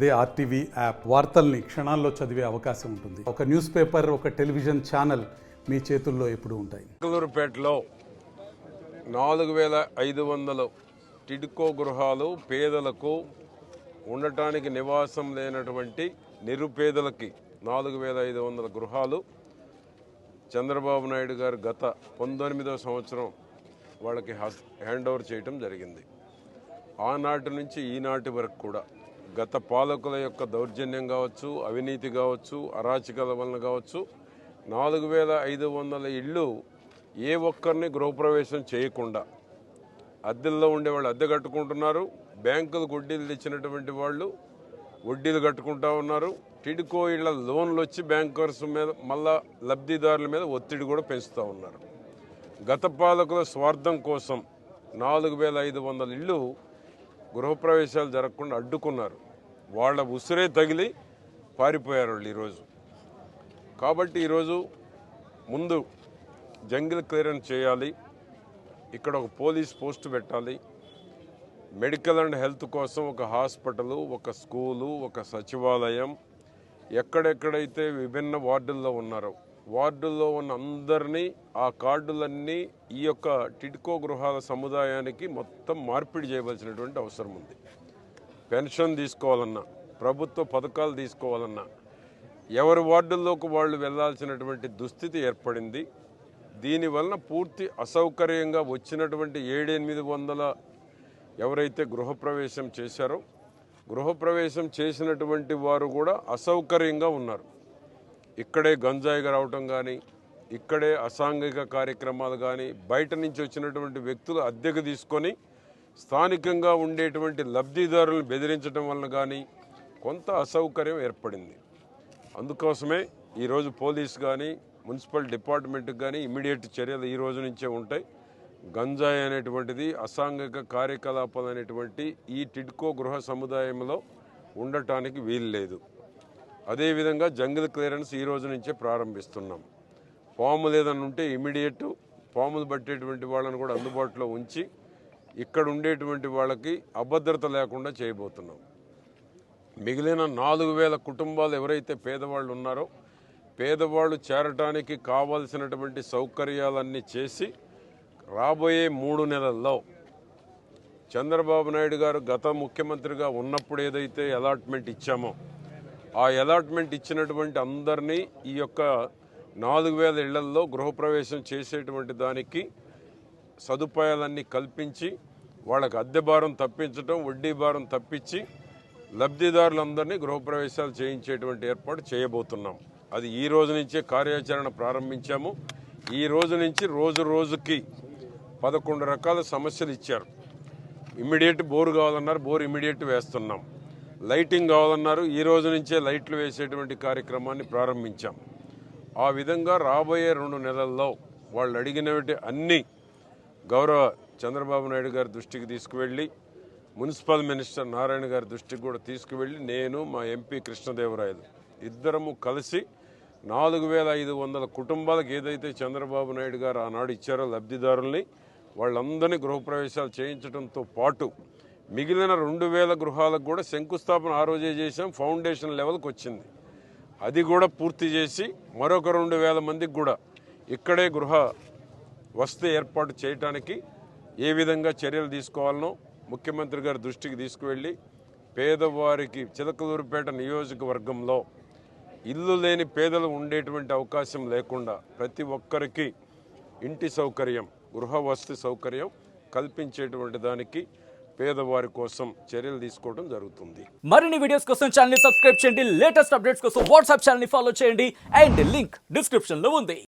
అదే RTV app వార్తల్ని క్షణాల్లో చదివే అవకాశం ఉంటుంది. ఒక న్యూస్ పేపర్, ఒక టెలివిజన్ ఛానల్ మీ చేతుల్లో ఎప్పుడూ ఉంటాయి. చిలకలూరుపేటలో 4500 టిడ్కో గృహాలు పేదలకు ఉండటానికి నివాసం లేనటువంటి నిరుపేదలకి 4500 గృహాలు చంద్రబాబు నాయుడు గారు గత 19వ సంవత్సరం వాళ్ళకి హ్యాండ్ ఓవర్ చేయటం జరిగింది. ఆనాటి నుంచి ఈనాటి వరకు కూడా గత పాలకుల యొక్క దౌర్జన్యం కావచ్చు, అవినీతి కావచ్చు, అరాచకాల వలన కావచ్చు 4500 ఇళ్ళు ఏ ఒక్కరిని గృహప్రవేశం చేయకుండా అద్దెల్లో ఉండేవాళ్ళు అద్దె కట్టుకుంటున్నారు. బ్యాంకులు వడ్డీలు తెచ్చినటువంటి వాళ్ళు వడ్డీలు కట్టుకుంటా ఉన్నారు. టిడ్కో ఇళ్ల లోన్లు వచ్చి బ్యాంకర్స్ మీద మళ్ళా లబ్ధిదారుల మీద ఒత్తిడి కూడా పెంచుతూ ఉన్నారు. గత పాలకుల స్వార్థం కోసం 4500 ఇళ్ళు గృహప్రవేశాలు జరగకుండా అడ్డుకున్నారు. వాళ్ళ ఉసిరే తగిలి పారిపోయారు వాళ్ళు ఈరోజు. కాబట్టి ఈరోజు ముందు జంగిల్ క్లియరెన్స్ చేయాలి, ఇక్కడ ఒక పోలీస్ పోస్ట్ పెట్టాలి, మెడికల్ అండ్ హెల్త్ కోసం ఒక హాస్పిటలు, ఒక స్కూలు, ఒక సచివాలయం, ఎక్కడెక్కడైతే విభిన్న వార్డుల్లో ఉన్నారో వార్డుల్లో ఉన్న అందరినీ ఆ కార్డులన్నీ ఈ యొక్క టిడ్కో గృహాల సముదాయానికి మొత్తం మార్పిడి చేయవలసినటువంటి అవసరం ఉంది. పెన్షన్ తీసుకోవాలన్నా, ప్రభుత్వ పథకాలు తీసుకోవాలన్నా ఎవరి వార్డుల్లోకి వాళ్ళు వెళ్లాల్సినటువంటి దుస్థితి ఏర్పడింది. దీనివలన పూర్తి అసౌకర్యంగా వచ్చినటువంటి 700-800 ఎవరైతే గృహప్రవేశం చేశారో గృహప్రవేశం చేసినటువంటి వారు కూడా అసౌకర్యంగా ఉన్నారు. ఇక్కడే గంజాయిగా రావటం కానీ, ఇక్కడే అసాంఘిక కార్యక్రమాలు కానీ, బయట నుంచి వచ్చినటువంటి వ్యక్తులు అద్దెకు తీసుకొని స్థానికంగా ఉండేటువంటి లబ్ధిదారులను బెదిరించడం వలన కానీ కొంత అసౌకర్యం ఏర్పడింది. అందుకోసమే ఈరోజు పోలీస్ కానీ మున్సిపల్ డిపార్ట్మెంట్కి కానీ ఇమ్మీడియట్ చర్యలు ఈ రోజు నుంచే ఉంటాయి. గంజాయి అనేటువంటిది అసాంఘిక కార్యకలాపాలు అనేటువంటి ఈ టిడ్కో గృహ సముదాయంలో ఉండటానికి వీలు లేదు. అదేవిధంగా జంగిల్ క్లియరెన్స్ ఈ రోజు నుంచే ప్రారంభిస్తున్నాం. పాములు ఏదైనా ఉంటే ఇమ్మీడియట్ పాములు పట్టేటువంటి వాళ్ళని కూడా అందుబాటులో ఉంచి ఇక్కడ ఉండేటువంటి వాళ్ళకి అభద్రత లేకుండా చేయబోతున్నాం. మిగిలిన 4000 కుటుంబాలు ఎవరైతే పేదవాళ్ళు ఉన్నారో పేదవాళ్ళు చేరటానికి కావాల్సినటువంటి సౌకర్యాలన్నీ చేసి రాబోయే 3 నెలల్లో చంద్రబాబు నాయుడు గారు గత ముఖ్యమంత్రిగా ఉన్నప్పుడు ఏదైతే అలాట్మెంట్ ఇచ్చామో ఆ అలాట్మెంట్ ఇచ్చినటువంటి అందరినీ ఈ యొక్క 4000 ఇళ్లల్లో గృహప్రవేశం చేసేటువంటి దానికి సదుపాయాలన్నీ కల్పించి వాళ్ళకి అద్దె భారం తప్పించడం, వడ్డీ భారం తప్పించి లబ్ధిదారులందరినీ గృహప్రవేశాలు చేయించేటువంటి ఏర్పాటు చేయబోతున్నాం. అది ఈ రోజు నుంచే కార్యాచరణ ప్రారంభించాము. ఈ రోజు నుంచి రోజు రోజుకి 11 రకాల సమస్యలు ఇచ్చారు. ఇమ్మీడియట్ బోరు కావాలన్నారు, బోరు ఇమ్మీడియట్ వేస్తున్నాం. లైటింగ్ కావాలన్నారు, ఈ రోజు నుంచే లైట్లు వేసేటువంటి కార్యక్రమాన్ని ప్రారంభించాం. ఆ విధంగా రాబోయే 2 నెలల్లో వాళ్ళు అడిగినవి అన్నీ గౌరవ చంద్రబాబు నాయుడు గారి దృష్టికి తీసుకువెళ్ళి మున్సిపల్ మినిస్టర్ నారాయణ గారి దృష్టికి కూడా తీసుకువెళ్ళి నేను మా ఎంపీ కృష్ణదేవరాయలు ఇద్దరము కలిసి 4500 కుటుంబాలకు ఏదైతే చంద్రబాబు నాయుడు గారు ఆనాడు ఇచ్చారో లబ్ధిదారుల్ని వాళ్ళందరినీ గృహప్రవేశాలు చేయించడంతో పాటు మిగిలిన 2000 గృహాలకు కూడా శంకుస్థాపన ఆ రోజే చేసాం. ఫౌండేషన్ లెవెల్కి వచ్చింది. అది కూడా పూర్తి చేసి మరొక 2000 మందికి కూడా ఇక్కడే గృహ వసతి ఏర్పాటు చేయడానికి ఏ విధంగా చర్యలు తీసుకోవాలనో ముఖ్యమంత్రి గారి దృష్టికి తీసుకువెళ్ళి పేదవారికి చిలకలూరుపేట నియోజకవర్గంలో ఇల్లు లేని పేదలు ఉండేటువంటి అవకాశం లేకుండా ప్రతి ఒక్కరికి ఇంటి సౌకర్యం, గృహ వసతి సౌకర్యం కల్పించేటువంటి దానికి పేదవారి కోసం చర్యలు తీసుకోవడం జరుగుతుంది. మరిన్ని వీడియోస్ కోసం ఛానల్ ని సబ్స్క్రైబ్ చేయండి. లేటెస్ట్ అప్డేట్స్ కోసం వాట్సాప్ ఛానల్ ని ఫాలో చేయండి. అండ్ లింక్ డిస్క్రిప్షన్ లో ఉంది.